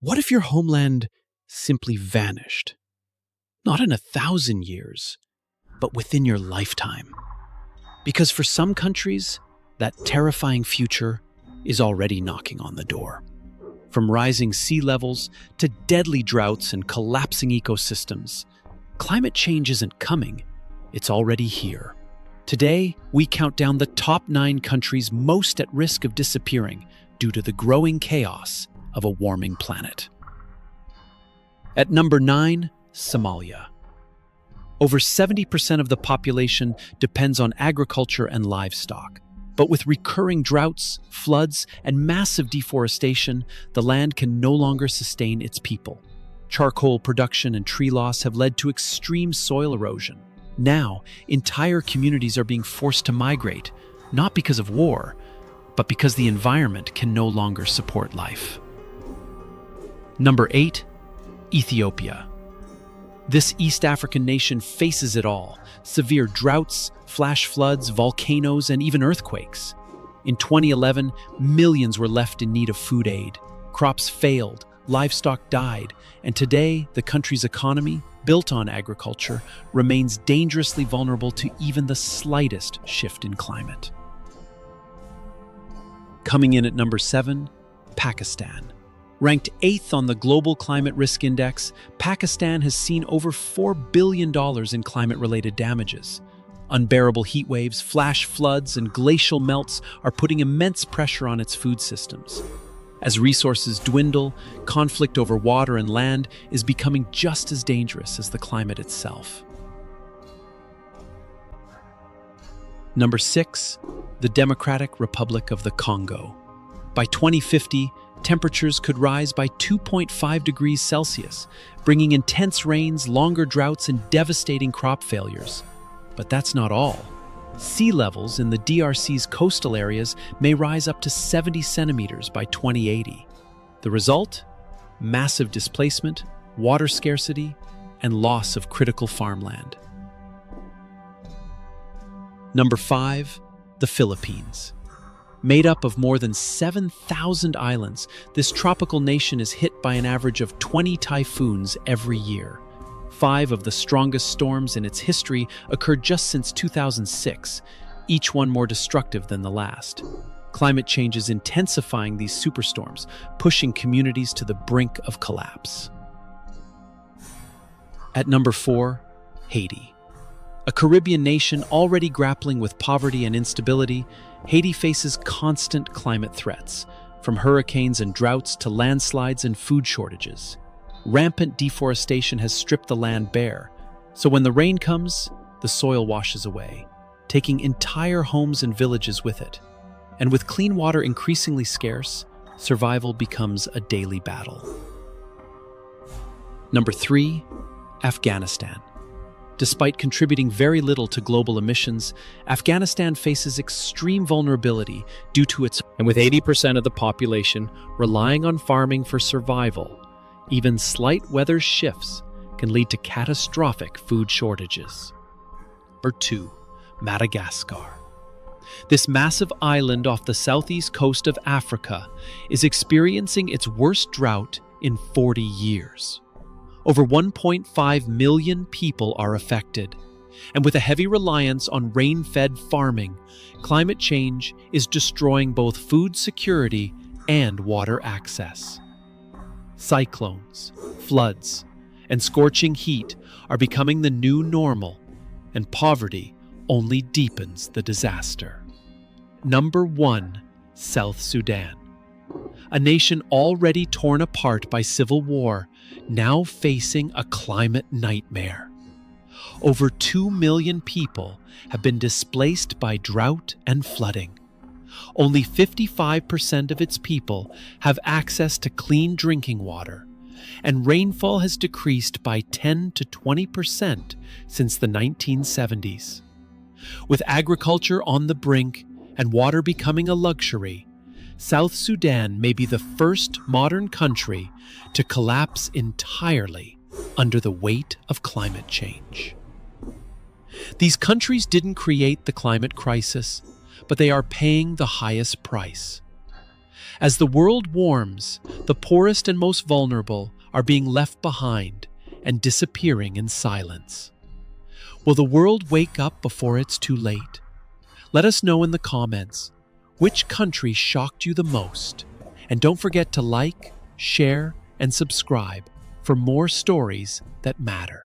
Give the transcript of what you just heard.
What if your homeland simply vanished? Not in 1,000 years, but within your lifetime. Because for some countries, that terrifying future is already knocking on the door. From rising sea levels to deadly droughts and collapsing ecosystems, climate change isn't coming, it's already here. Today, we count down the top 9 countries most at risk of disappearing due to the growing chaos of a warming planet. At number 9, Somalia. Over 70% of the population depends on agriculture and livestock. But with recurring droughts, floods, and massive deforestation, the land can no longer sustain its people. Charcoal production and tree loss have led to extreme soil erosion. Now, entire communities are being forced to migrate, not because of war, but because the environment can no longer support life. Number 8, Ethiopia. This East African nation faces it all: severe droughts, flash floods, volcanoes, and even earthquakes. In 2011, millions were left in need of food aid. Crops failed, livestock died, and today the country's economy, built on agriculture, remains dangerously vulnerable to even the slightest shift in climate. Coming in at number 7, Pakistan. Ranked 8th on the Global Climate Risk Index, Pakistan has seen over $4 billion in climate-related damages. Unbearable heat waves, flash floods, and glacial melts are putting immense pressure on its food systems. As resources dwindle, conflict over water and land is becoming just as dangerous as the climate itself. Number 6, the Democratic Republic of the Congo. By 2050, temperatures could rise by 2.5 degrees Celsius, bringing intense rains, longer droughts, and devastating crop failures. But that's not all. Sea levels in the DRC's coastal areas may rise up to 70 centimeters by 2080. The result? Massive displacement, water scarcity, and loss of critical farmland. Number 5, the Philippines. Made up of more than 7,000 islands, this tropical nation is hit by an average of 20 typhoons every year. 5 of the strongest storms in its history occurred just since 2006, each one more destructive than the last. Climate change is intensifying these superstorms, pushing communities to the brink of collapse. At number 4, Haiti. A Caribbean nation already grappling with poverty and instability, Haiti faces constant climate threats, from hurricanes and droughts to landslides and food shortages. Rampant deforestation has stripped the land bare, so when the rain comes, the soil washes away, taking entire homes and villages with it. And with clean water increasingly scarce, survival becomes a daily battle. Number 3, Afghanistan. Despite contributing very little to global emissions, Afghanistan faces extreme vulnerability due to its... And with 80% of the population relying on farming for survival, even slight weather shifts can lead to catastrophic food shortages. Number 2, Madagascar. This massive island off the southeast coast of Africa is experiencing its worst drought in 40 years. Over 1.5 million people are affected, and with a heavy reliance on rain-fed farming, climate change is destroying both food security and water access. Cyclones, floods, and scorching heat are becoming the new normal, and poverty only deepens the disaster. Number 1, South Sudan. A nation already torn apart by civil war, now facing a climate nightmare. Over 2 million people have been displaced by drought and flooding. Only 55% of its people have access to clean drinking water, and rainfall has decreased by 10 to 20% since the 1970s. With agriculture on the brink and water becoming a luxury, South Sudan may be the first modern country to collapse entirely under the weight of climate change. These countries didn't create the climate crisis, but they are paying the highest price. As the world warms, the poorest and most vulnerable are being left behind and disappearing in silence. Will the world wake up before it's too late? Let us know in the comments which country shocked you the most. And don't forget to like, share, and subscribe for more stories that matter.